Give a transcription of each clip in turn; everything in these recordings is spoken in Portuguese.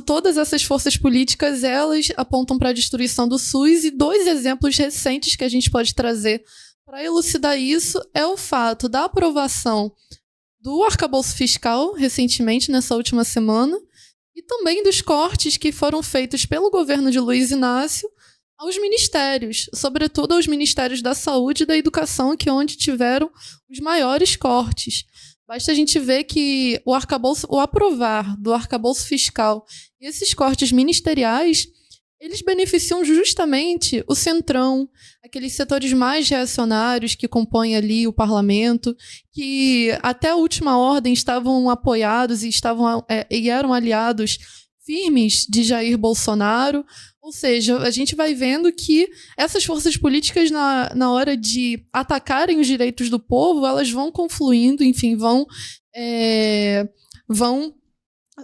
todas essas forças políticas, elas apontam para a destruição do SUS, e 2 exemplos recentes que a gente pode trazer para elucidar isso é o fato da aprovação do arcabouço fiscal recentemente, nessa última semana, e também dos cortes que foram feitos pelo governo de Luiz Inácio aos ministérios, sobretudo aos ministérios da Saúde e da Educação, que é onde tiveram os maiores cortes. Basta a gente ver que o aprovar do arcabouço fiscal e esses cortes ministeriais, eles beneficiam justamente o centrão, aqueles setores mais reacionários que compõem ali o parlamento, que até a última ordem estavam apoiados e eram aliados firmes de Jair Bolsonaro. Ou seja, a gente vai vendo que essas forças políticas, na hora de atacarem os direitos do povo, elas vão confluindo, enfim, vão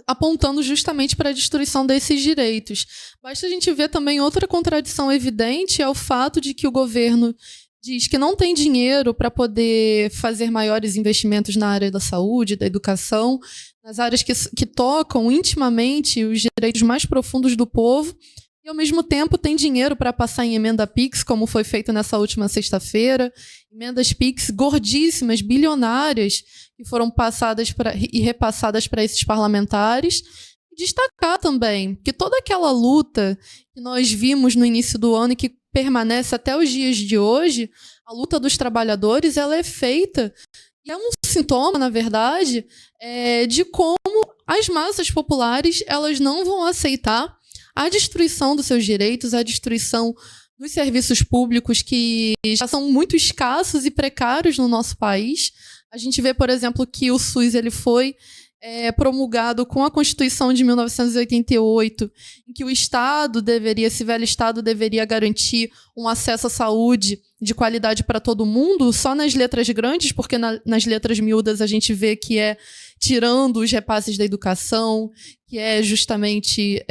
apontando justamente para a destruição desses direitos. Basta a gente ver também outra contradição evidente, é o fato de que o governo diz que não tem dinheiro para poder fazer maiores investimentos na área da saúde, da educação, nas áreas que tocam intimamente os direitos mais profundos do povo, e ao mesmo tempo tem dinheiro para passar em emenda PIX, como foi feito nessa última sexta-feira, emendas PIX gordíssimas, bilionárias, que foram passadas e repassadas para esses parlamentares. E destacar também que toda aquela luta que nós vimos no início do ano e que permanece até os dias de hoje, a luta dos trabalhadores, ela é feita, e é um sintoma, na verdade, de como as massas populares elas não vão aceitar a destruição dos seus direitos, a destruição dos serviços públicos que já são muito escassos e precários no nosso país. A gente vê, por exemplo, que o SUS ele foi promulgado com a Constituição de 1988, em que esse velho Estado deveria garantir um acesso à saúde de qualidade para todo mundo, só nas letras grandes, porque nas letras miúdas a gente vê que é tirando os repasses da educação, que é justamente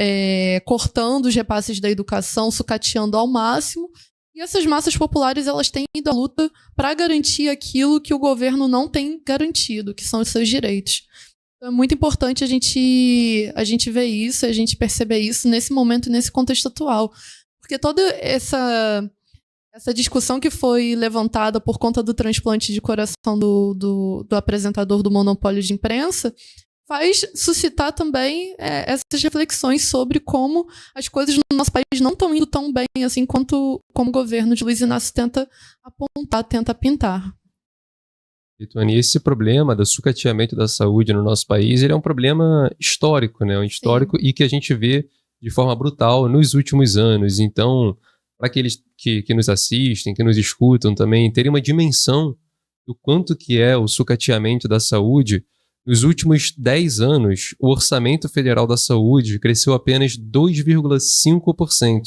cortando os repasses da educação, sucateando ao máximo. E essas massas populares elas têm ido à luta para garantir aquilo que o governo não tem garantido, que são os seus direitos. Então, é muito importante a gente ver isso, a gente perceber isso nesse momento, nesse contexto atual. Porque toda essa discussão que foi levantada por conta do transplante de coração do apresentador do monopólio de imprensa faz suscitar também essas reflexões sobre como as coisas no nosso país não estão indo tão bem assim como o governo de Luiz Inácio tenta apontar, tenta pintar. Tony, esse problema do sucateamento da saúde no nosso país, ele é um problema histórico, né? Histórico. Sim. E que a gente vê de forma brutal nos últimos anos. Então, para aqueles que nos assistem, que nos escutam também, terem uma dimensão do quanto que é o sucateamento da saúde, nos últimos 10 anos, o orçamento federal da saúde cresceu apenas 2,5%.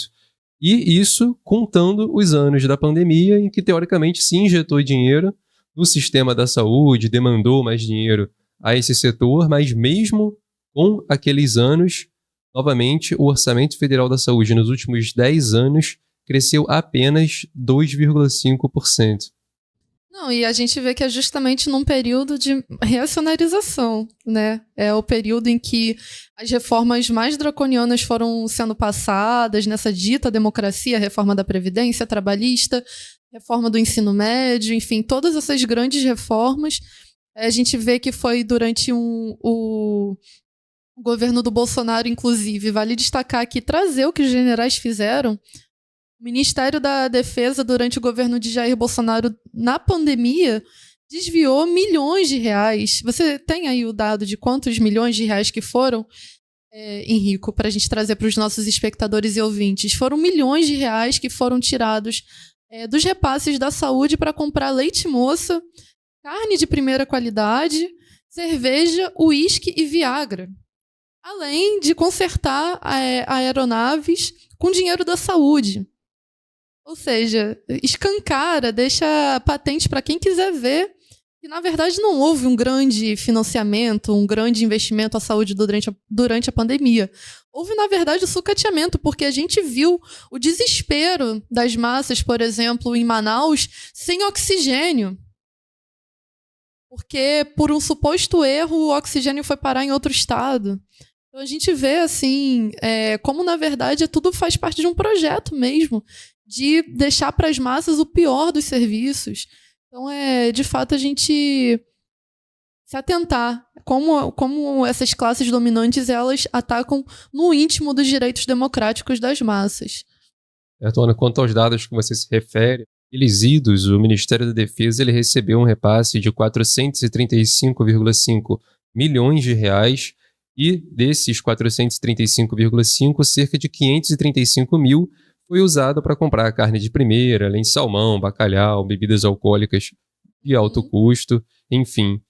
E isso contando os anos da pandemia, em que teoricamente se injetou dinheiro no sistema da saúde, demandou mais dinheiro a esse setor, mas mesmo com aqueles anos, novamente, o orçamento federal da saúde nos últimos 10 anos cresceu apenas 2,5%. Não, e a gente vê que é justamente num período de reacionarização, né? É o período em que as reformas mais draconianas foram sendo passadas nessa dita democracia, a reforma da Previdência trabalhista, reforma do ensino médio, enfim, todas essas grandes reformas. A gente vê que foi durante o governo do Bolsonaro, inclusive, vale destacar aqui, trazer o que os generais fizeram. O Ministério da Defesa, durante o governo de Jair Bolsonaro, na pandemia, desviou milhões de reais. Você tem aí o dado de quantos milhões de reais que foram, Henrico, para a gente trazer para os nossos espectadores e ouvintes? Foram milhões de reais que foram tirados dos repasses da saúde para comprar leite moça, carne de primeira qualidade, cerveja, uísque e Viagra. Além de consertar aeronaves com dinheiro da saúde. Ou seja, escancara, deixa patente para quem quiser ver que, na verdade, não houve um grande financiamento, um grande investimento à saúde durante a pandemia. Houve, na verdade, o sucateamento, porque a gente viu o desespero das massas, por exemplo, em Manaus, sem oxigênio. Porque, por um suposto erro, o oxigênio foi parar em outro estado. Então a gente vê, assim, como na verdade tudo faz parte de um projeto mesmo, de deixar para as massas o pior dos serviços. Então, de fato, a gente se atentar como essas classes dominantes, elas atacam no íntimo dos direitos democráticos das massas. Ana, quanto aos dados que você se refere, eles idos, o Ministério da Defesa ele recebeu um repasse de 435,5 milhões de reais e desses 435,5, cerca de 535 mil foi usado para comprar carne de primeira, além de salmão, bacalhau, bebidas alcoólicas de alto custo, enfim.